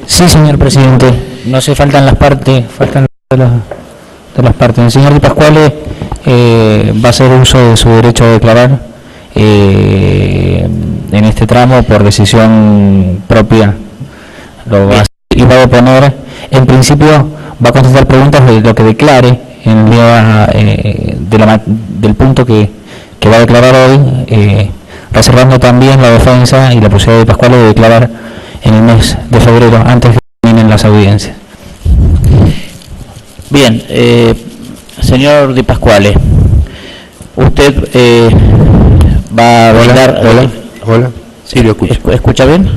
Sí, señor presidente. No se faltan las partes, faltan de las partes. El señor Di Pasquale va a hacer uso de su derecho a declarar en este tramo por decisión propia. Lo va a hacer y va a oponer. En principio va a contestar preguntas de lo que declare en el día del punto que va a declarar hoy, reservando también la defensa y la posibilidad de Pasquale de declarar en el mes de febrero, antes de que terminen las audiencias. Bien, señor Di Pasquale, usted va a brindar... Hola, sí, lo escucho. ¿Escucha bien?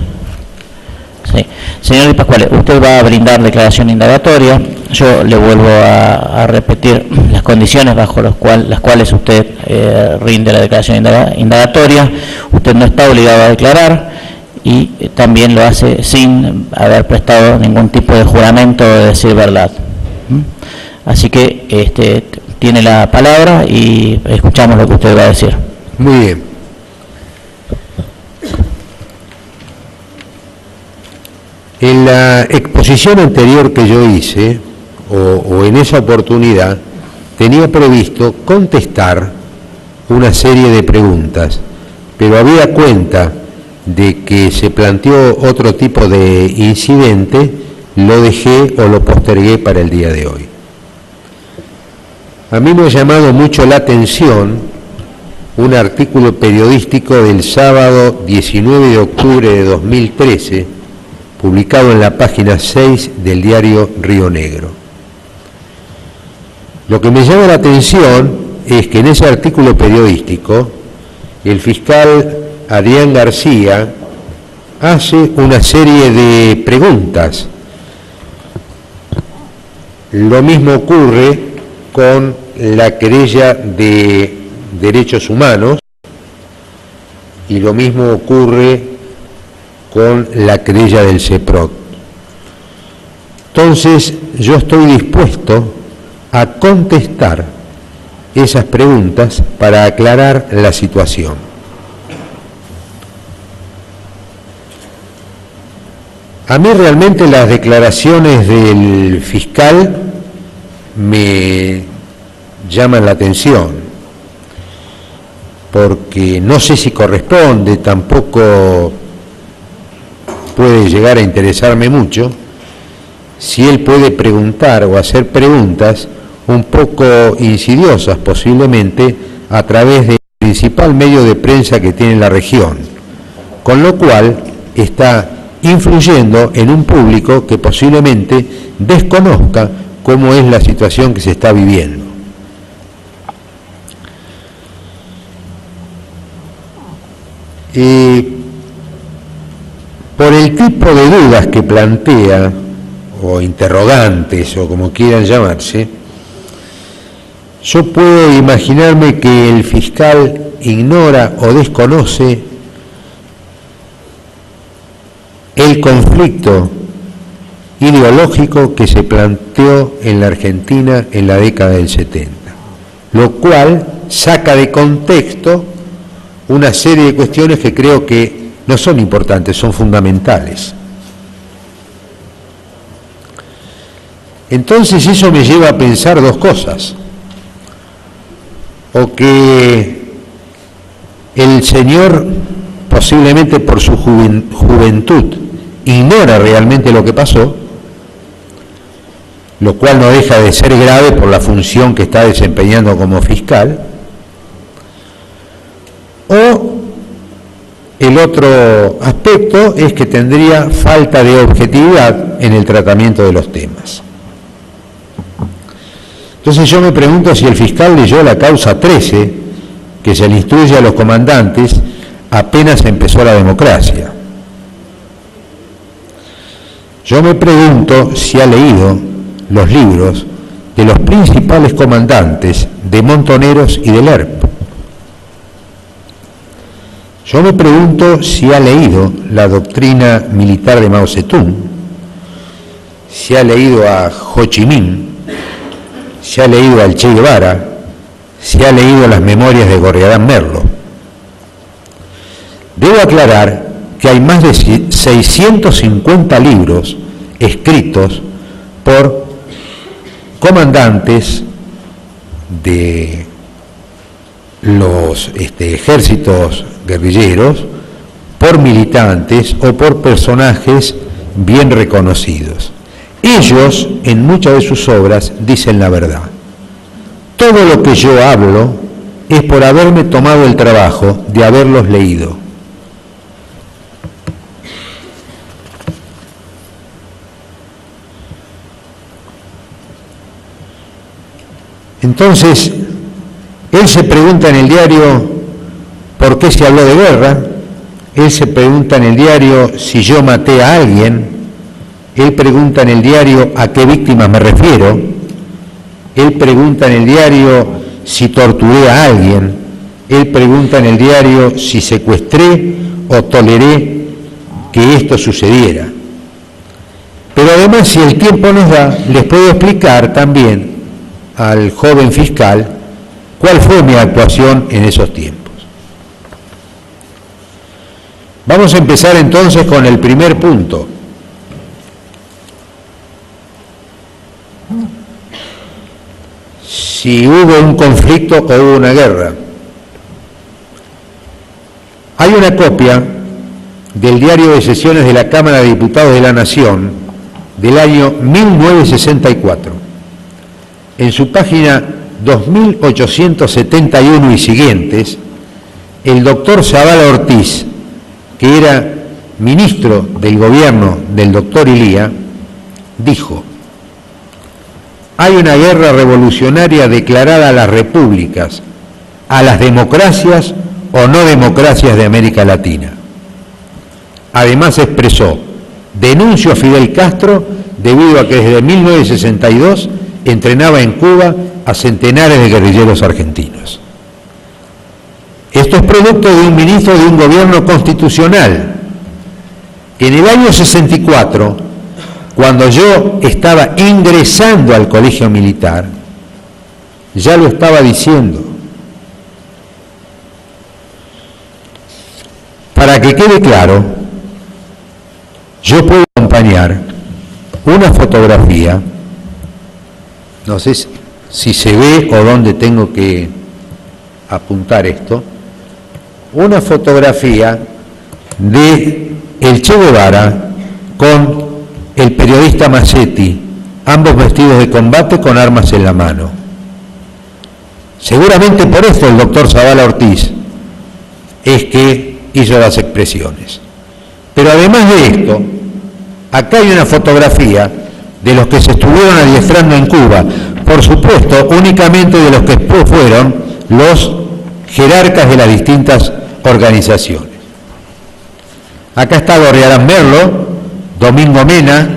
Sí. Señor Di Pasquale, usted va a brindar declaración indagatoria. Yo le vuelvo a repetir las condiciones bajo las cuales usted rinde la declaración indagatoria. Usted no está obligado a declarar y también lo hace sin haber prestado ningún tipo de juramento de decir verdad. Así que tiene la palabra y escuchamos lo que usted va a decir. Muy bien. En la exposición anterior que yo hice, o en esa oportunidad, tenía previsto contestar una serie de preguntas, pero habida cuenta de que se planteó otro tipo de incidente, lo dejé o lo postergué para el día de hoy. A mí me ha llamado mucho la atención un artículo periodístico del sábado 19 de octubre de 2013, publicado en la página 6 del diario Río Negro. Lo que me llama la atención es que en ese artículo periodístico el fiscal Adrián García hace una serie de preguntas. Lo mismo ocurre con la querella de derechos humanos y lo mismo ocurre con la querella del CEPROT. Entonces, yo estoy dispuesto a contestar esas preguntas para aclarar la situación. A mí realmente las declaraciones del fiscal me llaman la atención, porque no sé si corresponde, tampoco puede llegar a interesarme mucho, si él puede preguntar o hacer preguntas un poco insidiosas posiblemente a través del principal medio de prensa que tiene la región, con lo cual está influyendo en un público que posiblemente desconozca cómo es la situación que se está viviendo. Por el tipo de dudas que plantea, o interrogantes, o como quieran llamarse, yo puedo imaginarme que el fiscal ignora o desconoce el conflicto ideológico que se planteó en la Argentina en la década del 70, lo cual saca de contexto una serie de cuestiones que creo que no son importantes, son fundamentales. Entonces eso me lleva a pensar dos cosas: o que el señor, posiblemente por su juventud, ignora realmente lo que pasó, lo cual no deja de ser grave por la función que está desempeñando como fiscal, o el otro aspecto es que tendría falta de objetividad en el tratamiento de los temas. Entonces yo me pregunto si el fiscal leyó la causa 13, que se le instruye a los comandantes apenas empezó la democracia. Yo me pregunto si ha leído los libros de los principales comandantes de Montoneros y del ERP. Yo me pregunto si ha leído la doctrina militar de Mao Zedong, si ha leído a Ho Chi Minh, si ha leído al Che Guevara, si ha leído las memorias de Gorriarán Merlo. Debo aclarar que hay más de 650 libros escritos por comandantes de los ejércitos guerrilleros, por militantes o por personajes bien reconocidos. Ellos, en muchas de sus obras, dicen la verdad. Todo lo que yo hablo es por haberme tomado el trabajo de haberlos leído. Entonces, él se pregunta en el diario por qué se habló de guerra, él se pregunta en el diario si yo maté a alguien, él pregunta en el diario a qué víctimas me refiero, él pregunta en el diario si torturé a alguien, él pregunta en el diario si secuestré o toleré que esto sucediera. Pero además, si el tiempo nos da, les puedo explicar también al joven fiscal cuál fue mi actuación en esos tiempos. Vamos a empezar entonces con el primer punto. Si hubo un conflicto o hubo una guerra. Hay una copia del diario de sesiones de la Cámara de Diputados de la Nación del año 1964. En su página 2871 y siguientes, el doctor Zavala Ortiz, que era ministro del gobierno del doctor Ilía, dijo: hay una guerra revolucionaria declarada a las repúblicas, a las democracias o no democracias de América Latina. Además expresó: denuncio a Fidel Castro debido a que desde 1962 entrenaba en Cuba a centenares de guerrilleros argentinos. Esto es producto de un ministro de un gobierno constitucional que en el año 64, cuando yo estaba ingresando al colegio militar, ya lo estaba diciendo. Para que quede claro, yo puedo acompañar una fotografía, no sé si se ve o dónde tengo que apuntar esto, una fotografía de el Che Guevara con el periodista Massetti, ambos vestidos de combate con armas en la mano. Seguramente por esto el doctor Zavala Ortiz es que hizo las expresiones. Pero además de esto, acá hay una fotografía de los que se estuvieron adiestrando en Cuba, por supuesto, únicamente de los que después fueron los jerarcas de las distintas organizaciones. Acá está Gorriarán Merlo, Domingo Mena,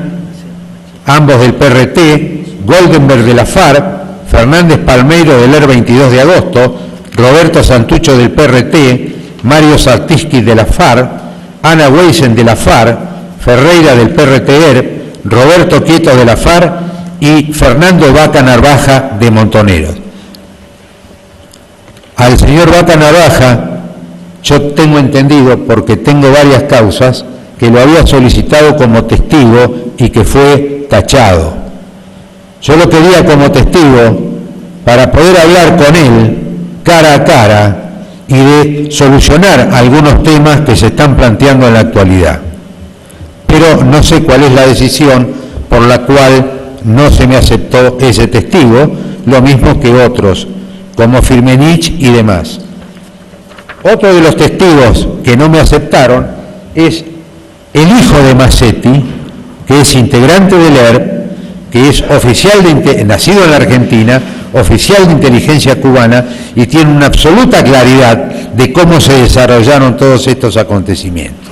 ambos del PRT, Goldenberg de la FARC, Fernández Palmeiro del ER 22 de agosto, Roberto Santucho del PRT, Mario Sartiski de la FARC, Ana Weisen de la FARC, Ferreira del PRT-ER, Roberto Quieto de la FARC y Fernando Vaca Narvaja de Montoneros. Al señor Vaca Narvaja, yo tengo entendido, porque tengo varias causas, que lo había solicitado como testigo y que fue tachado. Yo lo quería como testigo para poder hablar con él cara a cara y de solucionar algunos temas que se están planteando en la actualidad. Pero no sé cuál es la decisión por la cual no se me aceptó ese testigo, lo mismo que otros, como Firmenich y demás. Otro de los testigos que no me aceptaron es el hijo de Massetti, que es integrante del ERP, que es oficial nacido en la Argentina, oficial de inteligencia cubana, y tiene una absoluta claridad de cómo se desarrollaron todos estos acontecimientos.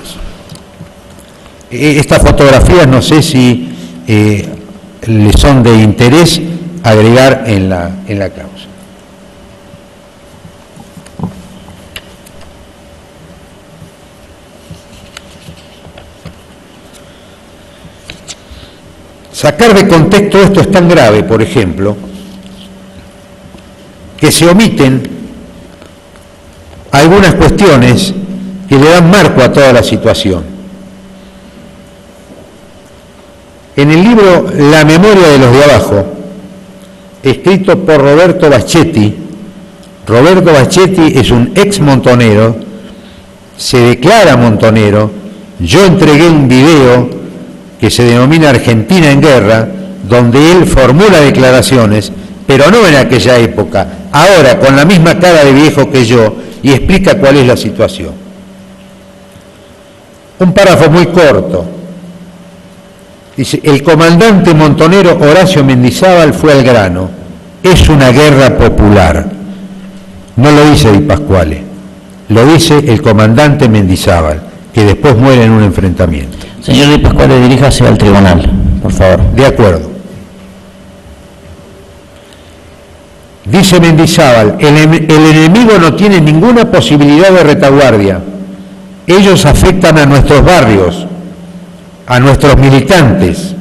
Estas fotografías no sé si le son de interés agregar en la causa. Sacar de contexto esto es tan grave, por ejemplo, que se omiten algunas cuestiones que le dan marco a toda la situación. En el libro La memoria de los de abajo, escrito por Roberto Baschetti es un ex montonero, se declara montonero. Yo entregué un video que se denomina Argentina en Guerra, donde él formula declaraciones, pero no en aquella época, ahora con la misma cara de viejo que yo, y explica cuál es la situación. Un párrafo muy corto. Dice: el comandante montonero Horacio Mendizábal fue al grano. Es una guerra popular. No lo dice Di Pasquale, lo dice el comandante Mendizábal, que después muere en un enfrentamiento. Señor Di Pasquale, diríjase al tribunal, por favor. De acuerdo. Dice Mendizábal: el enemigo no tiene ninguna posibilidad de retaguardia. Ellos afectan a nuestros barrios, a nuestros militantes,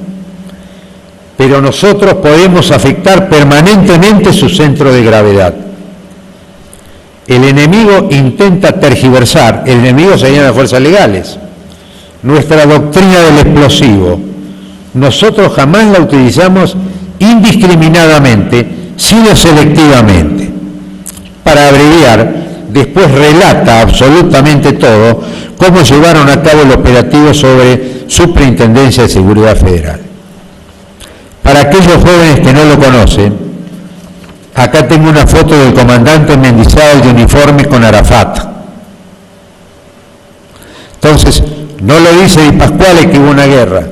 pero nosotros podemos afectar permanentemente su centro de gravedad. El enemigo intenta tergiversar, el enemigo serían las fuerzas legales, nuestra doctrina del explosivo. Nosotros jamás la utilizamos indiscriminadamente, sino selectivamente. Para abreviar, después relata absolutamente todo, cómo llevaron a cabo el operativo sobre Superintendencia de Seguridad Federal. Para aquellos jóvenes que no lo conocen, acá tengo una foto del comandante Mendizábal de uniforme con Arafat. Entonces, no lo dice Di Pasquale que hubo una guerra,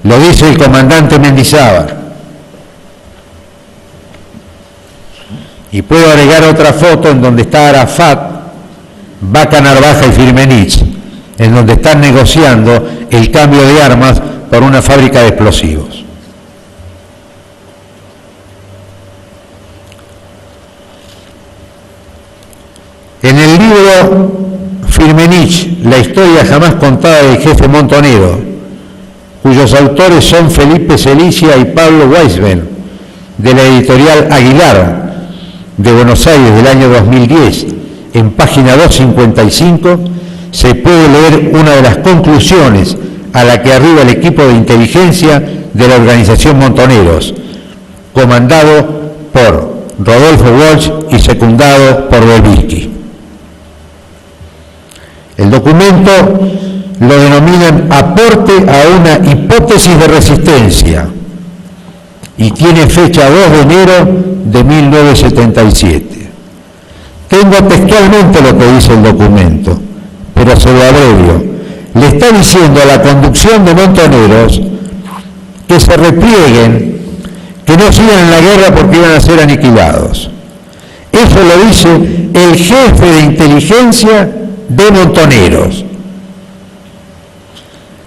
lo dice el comandante Mendizábal. Y puedo agregar otra foto en donde está Arafat, Vaca Narvaja y Firmenich, en donde están negociando el cambio de armas por una fábrica de explosivos. En el libro Firmenich, la historia jamás contada del jefe montonero, cuyos autores son Felipe Celicia y Pablo Weisben, de la editorial Aguilar, de Buenos Aires, del año 2010, en página 255, se puede leer una de las conclusiones a la que arriba el equipo de inteligencia de la organización Montoneros, comandado por Rodolfo Walsh y secundado por Belvinsky. El documento lo denominan aporte a una hipótesis de resistencia y tiene fecha 2 de enero de 1977. Tengo textualmente lo que dice el documento, pero se lo abrevio. Le está diciendo a la conducción de Montoneros que se replieguen, que no sigan en la guerra porque iban a ser aniquilados. Eso lo dice el jefe de inteligencia de Montoneros.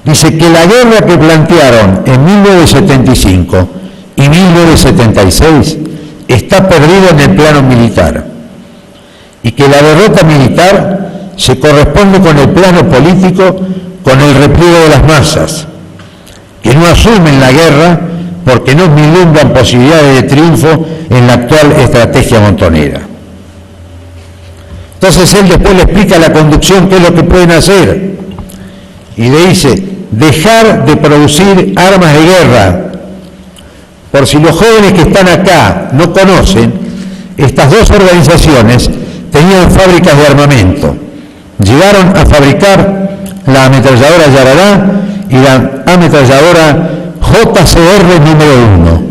Dice que la guerra que plantearon en 1975 y 1976 está perdida en el plano militar y que la derrota militar se corresponde con el plano político, con el repliegue de las masas, que no asumen la guerra porque no vislumbran posibilidades de triunfo en la actual estrategia montonera. Entonces él después le explica a la conducción qué es lo que pueden hacer y le dice: dejar de producir armas de guerra. Por si los jóvenes que están acá no conocen, estas dos organizaciones tenían fábricas de armamento. Llegaron a fabricar la ametralladora Yarará y la ametralladora JCR número 1.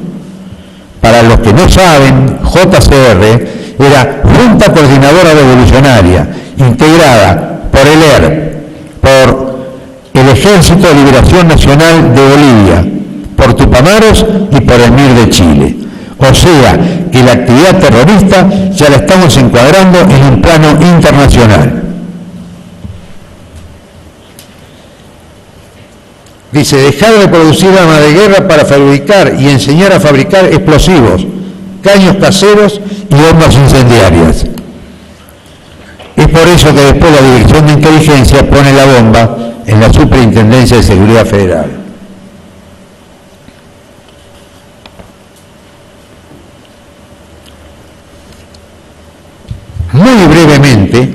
Para los que no saben, JCR era Junta Coordinadora Revolucionaria, integrada por el ERP, por el Ejército de Liberación Nacional de Bolivia, por Tupamaros y por el MIR de Chile. O sea, que la actividad terrorista ya la estamos encuadrando en un plano internacional. Dice: dejar de producir armas de guerra para fabricar y enseñar a fabricar explosivos, caños caseros y bombas incendiarias. Es por eso que después la Dirección de Inteligencia pone la bomba en la Superintendencia de Seguridad Federal. Muy brevemente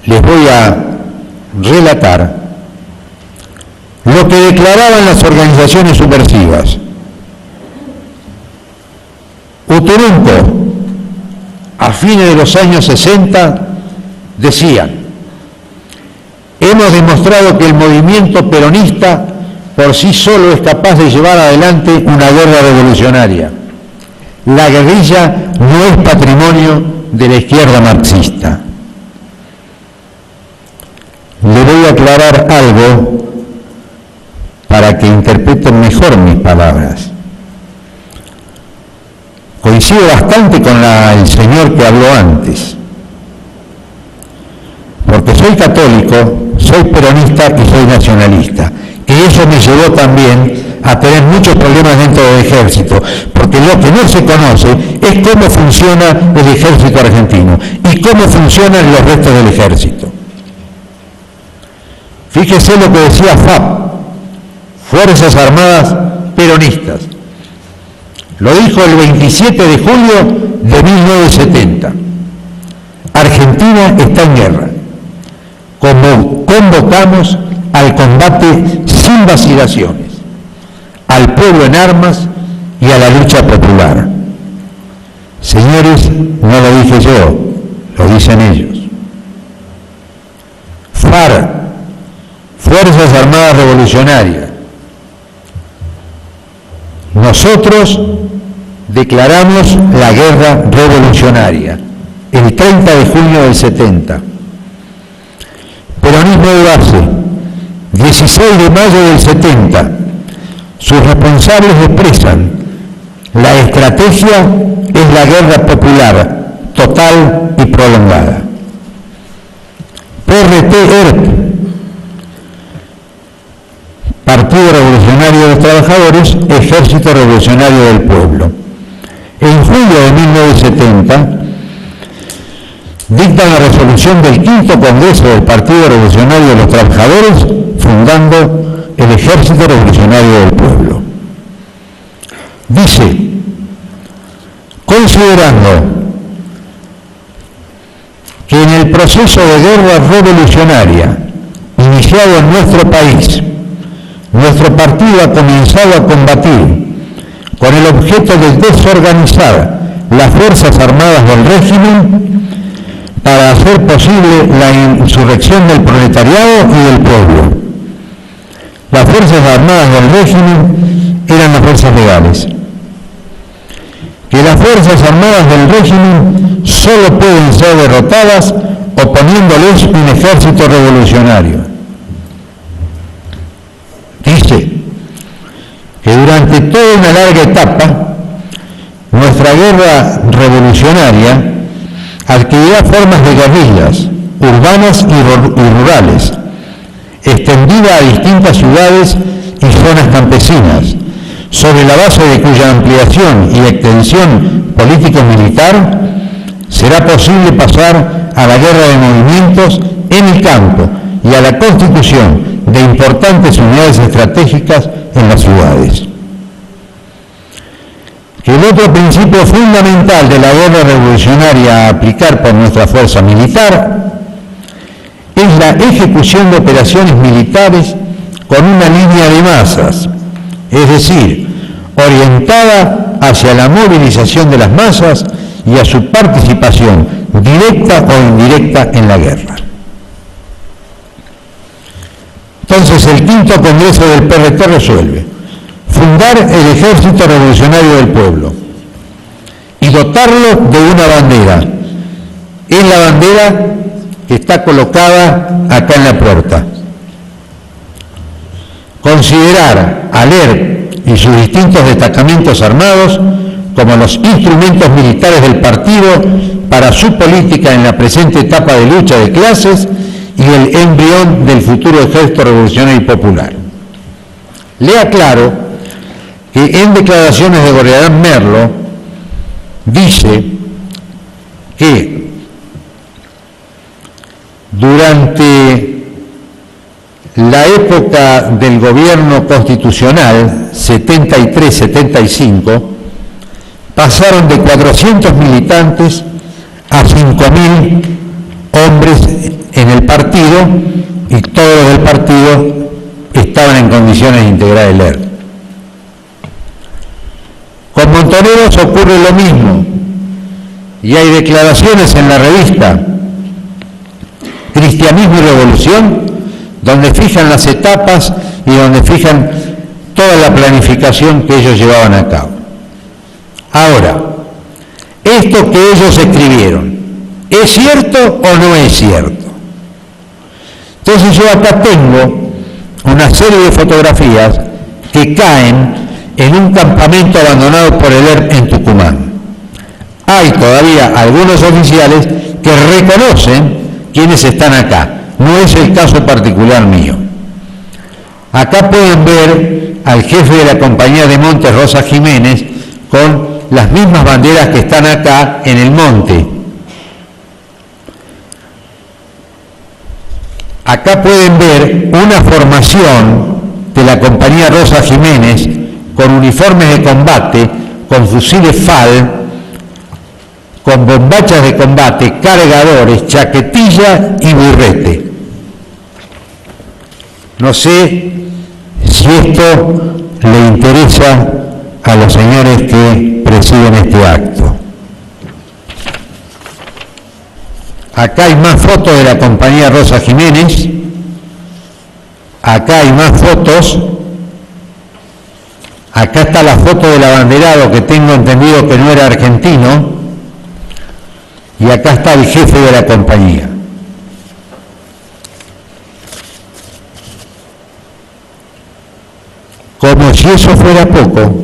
les voy a relatar lo que declaraban las organizaciones subversivas. Uturunco, a fines de los años 60, decían: hemos demostrado que el movimiento peronista por sí solo es capaz de llevar adelante una guerra revolucionaria. La guerrilla no es patrimonio de la izquierda marxista. Le voy a aclarar algo para que interpreten mejor mis palabras. Coincido bastante con el señor que habló antes, porque soy católico, soy peronista y soy nacionalista, y eso me llevó también a tener muchos problemas dentro del ejército, porque lo que no se conoce es cómo funciona el ejército argentino y cómo funcionan los restos del ejército. Fíjese lo que decía FAP, Fuerzas Armadas Peronistas. Lo dijo el 27 de julio de 1970. Argentina está en guerra. Convocamos al combate sin vacilaciones, al pueblo en armas y a la lucha popular. Señores, no lo dije yo, lo dicen ellos. FARC, Fuerzas Armadas Revolucionarias. Nosotros declaramos la guerra revolucionaria el 30 de junio del 70. Peronismo de base, 16 de mayo del 70. Sus responsables expresan: la estrategia es la guerra popular, total y prolongada. PRT-ERP, Partido Revolucionario de los Trabajadores, Ejército Revolucionario del Pueblo. En julio de 1970, dictan la resolución del quinto Congreso del Partido Revolucionario de los Trabajadores, fundando el Ejército Revolucionario del Pueblo. Dice: considerando que en el proceso de guerra revolucionaria iniciado en nuestro país, nuestro partido ha comenzado a combatir con el objeto de desorganizar las Fuerzas Armadas del régimen para hacer posible la insurrección del proletariado y del pueblo. Las Fuerzas Armadas del régimen eran las fuerzas legales. Que las Fuerzas Armadas del régimen solo pueden ser derrotadas oponiéndoles un ejército revolucionario. Dice que durante toda una larga etapa, nuestra guerra revolucionaria adquirirá formas de guerrillas urbanas y rurales, extendida a distintas ciudades y zonas campesinas, sobre la base de cuya ampliación y extensión político-militar será posible pasar a la guerra de movimientos en el campo y a la constitución de importantes unidades estratégicas en las ciudades. Que el otro principio fundamental de la guerra revolucionaria a aplicar por nuestra fuerza militar es la ejecución de operaciones militares con una línea de masas, es decir, orientada hacia la movilización de las masas y a su participación directa o indirecta en la guerra. Entonces, el quinto Congreso del PRT resuelve fundar el Ejército Revolucionario del Pueblo y dotarlo de una bandera. Es la bandera que está colocada acá en la puerta. Considerar al ERP y sus distintos destacamentos armados como los instrumentos militares del partido para su política en la presente etapa de lucha de clases y el embrión del futuro Ejército Revolucionario y Popular. Le aclaro que en declaraciones de Gorriarán Merlo dice que durante la época del gobierno constitucional 73-75 pasaron de 400 militantes a 5.000 hombres en el partido, y todos los del partido estaban en condiciones de integrar el ERP. Con Montoneros ocurre lo mismo, y hay declaraciones en la revista Cristianismo y Revolución, donde fijan las etapas y donde fijan toda la planificación que ellos llevaban a cabo. Ahora, esto que ellos escribieron, ¿es cierto o no es cierto? Entonces yo acá tengo una serie de fotografías que caen en un campamento abandonado por el ERP en Tucumán. Hay todavía algunos oficiales que reconocen quienes están acá. No es el caso particular mío. Acá pueden ver al jefe de la compañía de montes, Rosa Jiménez, con las mismas banderas que están acá en el monte. Acá pueden ver una formación de la compañía Rosa Jiménez con uniformes de combate, con fusiles FAL, con bombachas de combate, cargadores, chaquetilla y birrete. No sé si esto le interesa a los señores que presiden este acto. Acá hay más fotos de la compañía Rosa Jiménez. Acá hay más fotos. Acá está la foto del abanderado, que tengo entendido que no era argentino. Y acá está el jefe de la compañía. Como si eso fuera poco,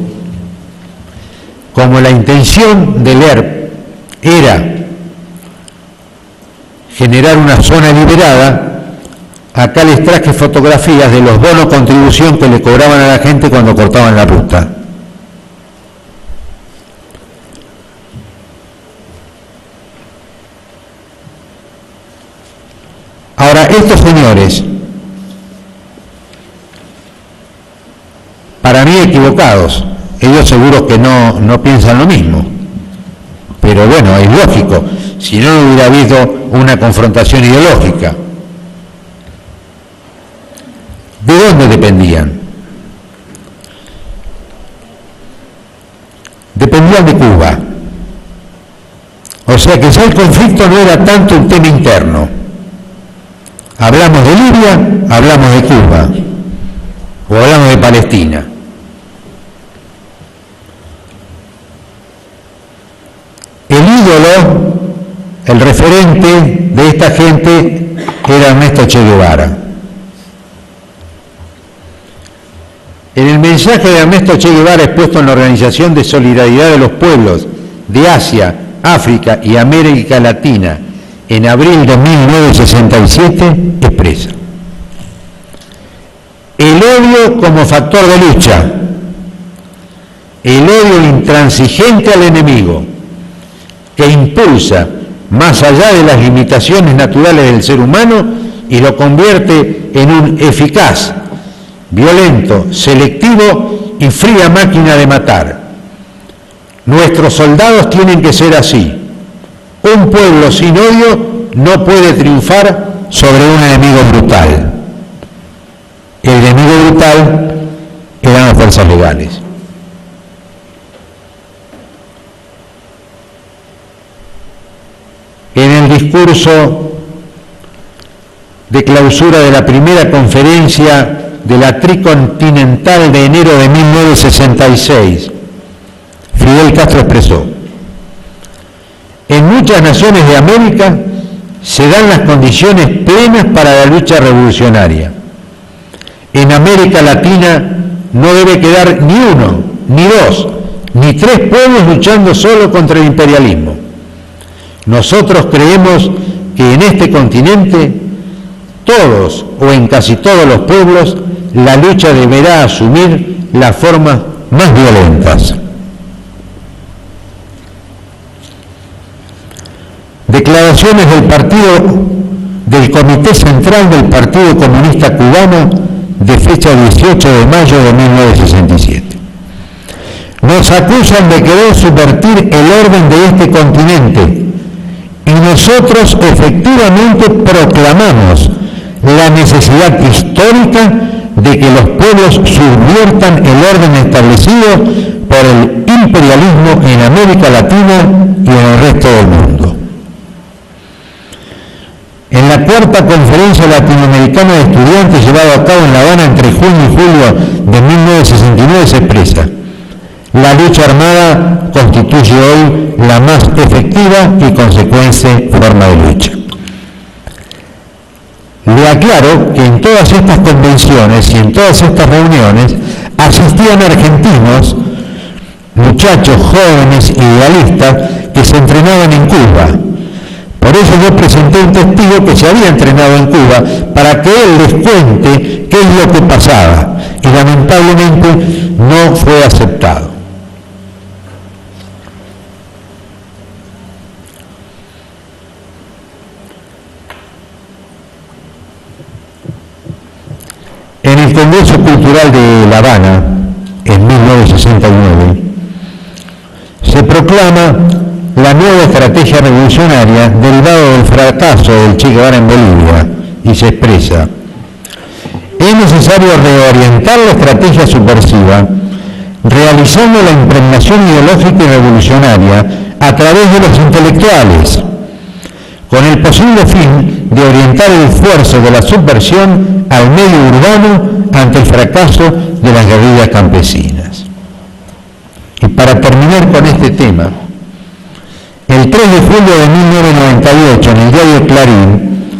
como la intención del ERP era generar una zona liberada, acá les traje fotografías de los bonos contribución que le cobraban a la gente cuando cortaban la ruta. Ahora, estos señores, para mí equivocados, ellos seguro que no piensan lo mismo, pero bueno, es lógico, si no hubiera habido una confrontación ideológica. ¿De dónde dependían? Dependían de Cuba. O sea que ya el conflicto no era tanto un tema interno. Hablamos de Libia, hablamos de Cuba, o hablamos de Palestina. El ídolo, el referente de esta gente era Ernesto Che Guevara. En el mensaje de Ernesto Che Guevara expuesto en la Organización de Solidaridad de los Pueblos de Asia, África y América Latina en abril de 1967, expresa: el odio como factor de lucha, el odio intransigente al enemigo, que impulsa más allá de las limitaciones naturales del ser humano y lo convierte en un eficaz, violento, selectivo y fría máquina de matar. Nuestros soldados tienen que ser así. Un pueblo sin odio no puede triunfar sobre un enemigo brutal. El enemigo brutal eran las fuerzas legales. En el discurso de clausura de la primera conferencia de la Tricontinental de enero de 1966, Fidel Castro expresó: en muchas naciones de América se dan las condiciones plenas para la lucha revolucionaria. En América Latina no debe quedar ni uno, ni dos, ni tres pueblos luchando solo contra el imperialismo. Nosotros creemos que en este continente, todos o en casi todos los pueblos, la lucha deberá asumir las formas más violentas. Declaraciones del Comité Central del Partido Comunista Cubano de fecha 18 de mayo de 1967. Nos acusan de querer subvertir el orden de este continente y nosotros efectivamente proclamamos la necesidad histórica de que los pueblos subviertan el orden establecido por el imperialismo en América Latina y en el resto del mundo. En la cuarta conferencia latinoamericana de estudiantes llevada a cabo en La Habana entre junio y julio de 1969 se expresa: la lucha armada constituye hoy la más efectiva y consecuente forma de lucha. Le aclaro que en todas estas convenciones y en todas estas reuniones asistían argentinos, muchachos jóvenes idealistas que se entrenaban en Cuba. Por eso yo presenté un testigo que se había entrenado en Cuba para que él les cuente qué es lo que pasaba, y lamentablemente no fue aceptado. En el Congreso Cultural de La Habana, en 1969, se proclama la nueva estrategia revolucionaria derivada del fracaso del Che Guevara en Bolivia, y se expresa: es necesario reorientar la estrategia subversiva realizando la impregnación ideológica y revolucionaria a través de los intelectuales, con el posible fin de orientar el esfuerzo de la subversión al medio urbano ante el fracaso de las guerrillas campesinas. Y para terminar con este tema, el 3 de julio de 1998, en el diario Clarín,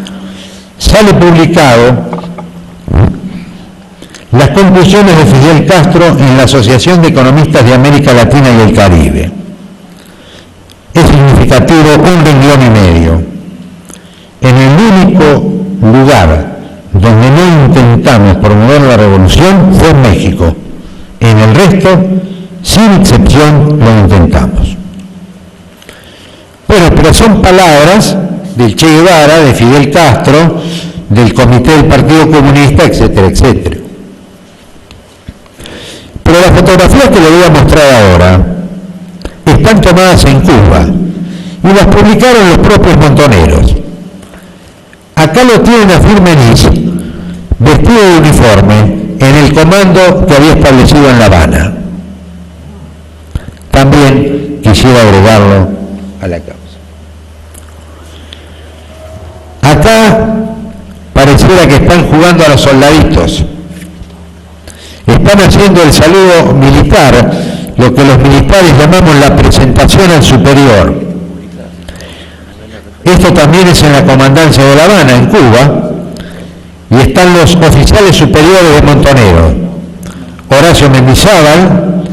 sale publicado las conclusiones de Fidel Castro en la Asociación de Economistas de América Latina y el Caribe. Es significativo un renglón y medio. En el único lugar donde no intentamos promover la revolución fue en México. En el resto, sin excepción, lo intentamos. Bueno, pero son palabras del Che Guevara, de Fidel Castro, del Comité del Partido Comunista, etcétera, etcétera. Pero las fotografías que le voy a mostrar ahora están tomadas en Cuba y las publicaron los propios montoneros. Acá lo tienen a Firmenich, vestido de uniforme, en el comando que había establecido en La Habana. También quisiera agregarlo a la causa. Acá pareciera que están jugando a los soldaditos. Están haciendo el saludo militar, lo que los militares llamamos la presentación al superior. Esto también es en la comandancia de La Habana, en Cuba, y están los oficiales superiores de Montonero: Horacio Mendizábal,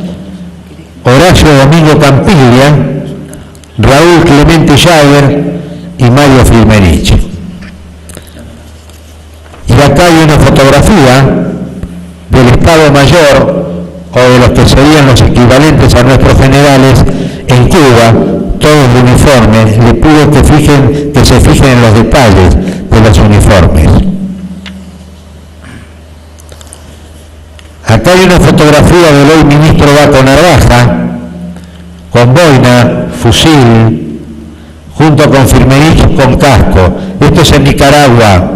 Horacio Domingo Campiglia, Raúl Clemente Jaeger y Mario Firmenich. Y acá hay una fotografía del Estado Mayor, o de los que serían los equivalentes a nuestros generales en Cuba, todos de uniforme. Les pido que se fijen en los detalles de los uniformes. Acá hay una fotografía del hoy ministro Baco Narvaja, con boina, fusil, junto con Firmenich con casco. Esto es en Nicaragua.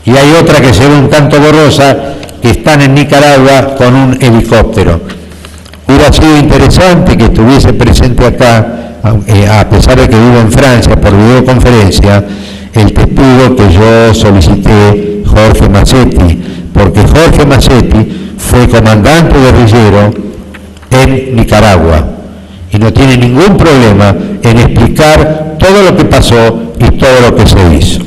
Y hay otra que se ve un tanto borrosa, que están en Nicaragua con un helicóptero. Hubiera sido interesante que estuviese presente acá, a pesar de que vivo en Francia por videoconferencia, el testigo que yo solicité, Jorge Massetti, porque Jorge Massetti fue comandante guerrillero en Nicaragua y no tiene ningún problema en explicar todo lo que pasó y todo lo que se hizo.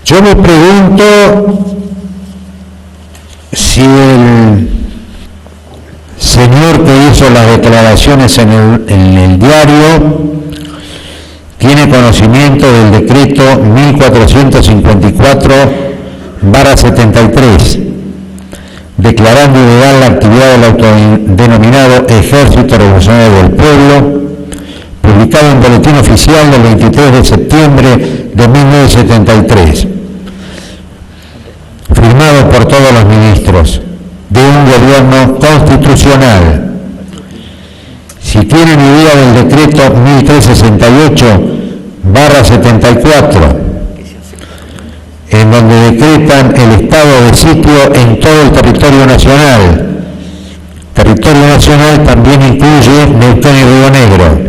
Yo me pregunto si el señor que hizo las declaraciones en el diario tiene conocimiento del decreto 1454/73, declarando ilegal la actividad del autodenominado Ejército Revolucionario del Pueblo, publicado en Boletín Oficial del 23 de septiembre de 1973, firmado por todos los ministros de un gobierno constitucional. Si tienen idea del decreto 1368/74, en donde decretan el estado de sitio en todo el territorio nacional. Territorio nacional también incluye Neuquén y Río Negro.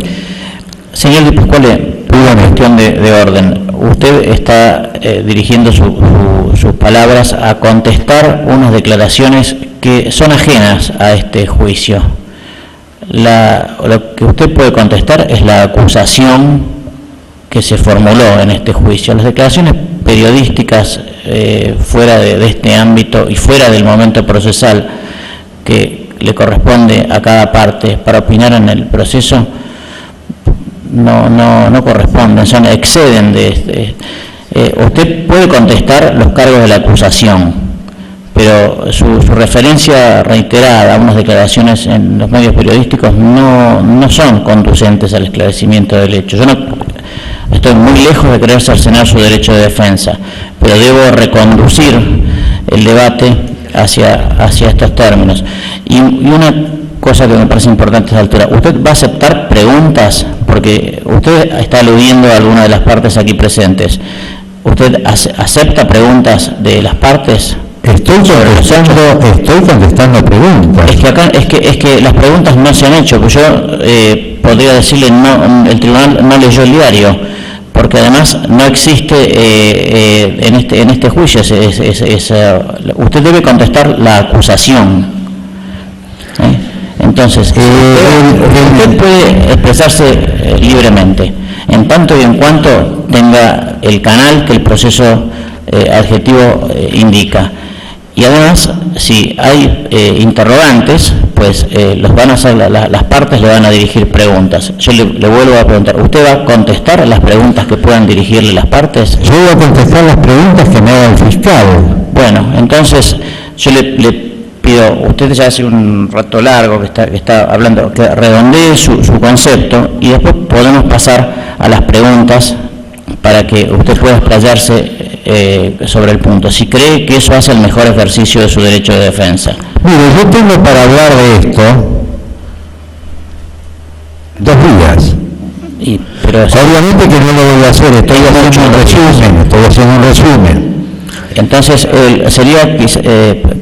Señor Di Pasquale, una cuestión de orden. Usted está dirigiendo sus palabras a contestar unas declaraciones que son ajenas a este juicio. Lo que usted puede contestar es la acusación que se formuló en este juicio. Las declaraciones periodísticas fuera de este ámbito y fuera del momento procesal que le corresponde a cada parte para opinar en el proceso no corresponden, exceden de usted puede contestar los cargos de la acusación, pero su referencia reiterada a unas declaraciones en los medios periodísticos no son conducentes al esclarecimiento del hecho. Yo estoy muy lejos de querer cercenar su derecho de defensa, pero debo reconducir el debate hacia estos términos. Y una cosa que me parece importante a esta altura, ¿usted va a aceptar preguntas? Porque usted está aludiendo a alguna de las partes aquí presentes. ¿Usted acepta preguntas de las partes? Estoy contestando preguntas. Es que las preguntas no se han hecho, pues yo podría decirle, no, el tribunal no leyó el diario, porque además no existe en este juicio, usted debe contestar la acusación. Entonces, usted puede expresarse libremente, en tanto y en cuanto tenga el canal que el proceso adjetivo indica. Y además, si hay interrogantes, pues los van a hacer, las partes le van a dirigir preguntas. Yo le vuelvo a preguntar, ¿usted va a contestar las preguntas que puedan dirigirle las partes? Yo voy a contestar las preguntas que me haga el fiscal. Bueno, entonces yo le pido, usted ya hace un rato largo que está hablando, que redondee su concepto y después podemos pasar a las preguntas para que usted pueda explayarse sobre el punto, si cree que eso hace el mejor ejercicio de su derecho de defensa. Mire, yo tengo para hablar de esto 2 días. Pero obviamente que no lo voy a hacer, estoy haciendo un resumen. Entonces, sería,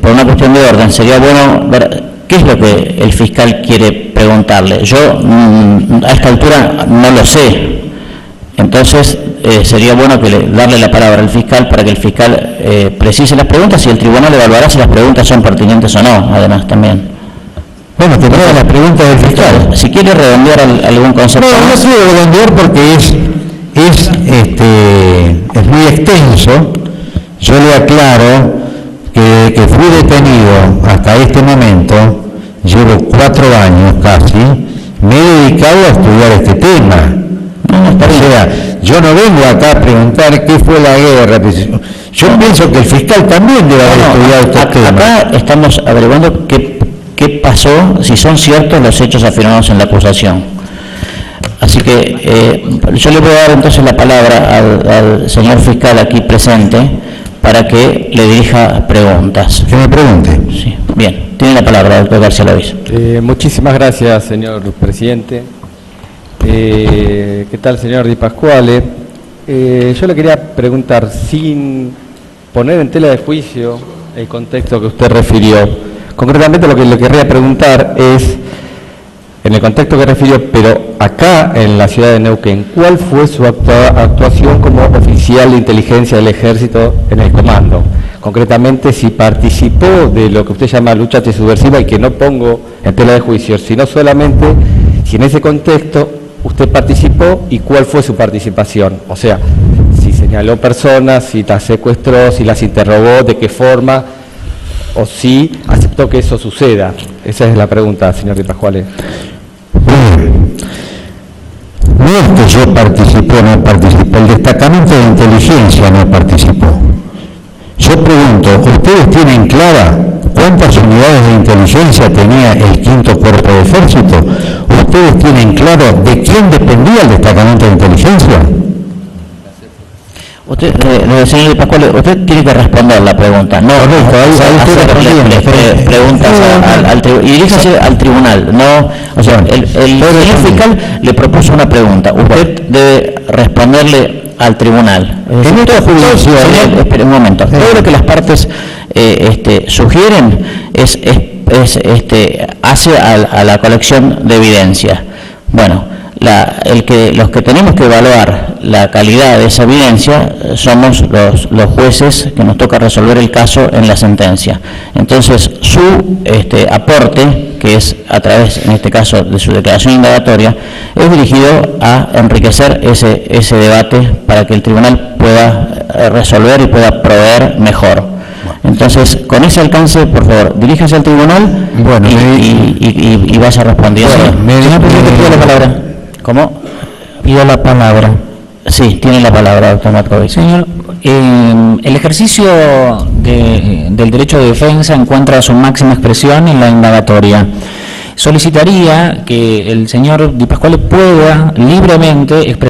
por una cuestión de orden, sería bueno ver qué es lo que el fiscal quiere preguntarle. Yo a esta altura no lo sé. Entonces, sería bueno darle la palabra al fiscal para que el fiscal precise las preguntas y el tribunal evaluará si las preguntas son pertinentes o no, además también. Bueno, que traiga las preguntas del fiscal. Si quiere redondear algún concepto. No quiero redondear porque es muy extenso. Yo le aclaro que fui detenido hasta este momento, llevo 4 años casi, me he dedicado a estudiar este tema. O sea, yo no vengo acá a preguntar qué fue la guerra. Yo pienso que el fiscal también debe haber estudiado estos temas. Acá estamos averiguando qué pasó, si son ciertos los hechos afirmados en la acusación. Así que yo le voy a dar entonces la palabra al señor fiscal aquí presente para que le dirija preguntas. Que me pregunte. Sí. Bien, tiene la palabra, doctor García Lois. Muchísimas gracias, señor presidente. ¿Qué tal, señor Di Pasquale? Yo le quería preguntar, sin poner en tela de juicio el contexto que usted refirió, concretamente lo que le querría preguntar es, en el contexto que refirió, pero acá en la ciudad de Neuquén, ¿cuál fue su actuación como oficial de inteligencia del ejército en el comando? Concretamente, si participó de lo que usted llama lucha antisubversiva y que no pongo en tela de juicio, sino solamente si en ese contexto usted participó y cuál fue su participación. O sea, si señaló personas, si las secuestró, si las interrogó, de qué forma, o si aceptó que eso suceda. Esa es la pregunta, señor Di Pasquale. No es que yo participé o no participé, el destacamento de inteligencia no participó. Yo pregunto, ¿ustedes tienen clara cuántas unidades de inteligencia tenía el 5º Cuerpo de Ejército? ¿Ustedes tienen claro de quién dependía el destacamento de inteligencia? Usted, señor Di Pasquale, usted tiene que responder la pregunta, no hacerle preguntas al tribunal, y diríjase al tribunal, no, o sea, el señor fiscal le propuso una pregunta, usted debe responderle al tribunal. En esta jurisdicción, espere un momento, todo lo que las partes sugieren hace a la colección de evidencia. Bueno, los que tenemos que evaluar la calidad de esa evidencia somos los jueces que nos toca resolver el caso en la sentencia. Entonces, su aporte, que es a través, en este caso, de su declaración indagatoria, es dirigido a enriquecer ese debate para que el tribunal pueda resolver y pueda proveer mejor. Entonces, con ese alcance, por favor, diríjase al tribunal y vaya respondiendo. Pido la palabra. ¿Cómo? Pido la palabra. Sí, tiene la palabra, doctor Matkovic. Señor, el ejercicio del derecho de defensa encuentra su máxima expresión en la indagatoria. Solicitaría que el señor Di Pasquale pueda libremente expresar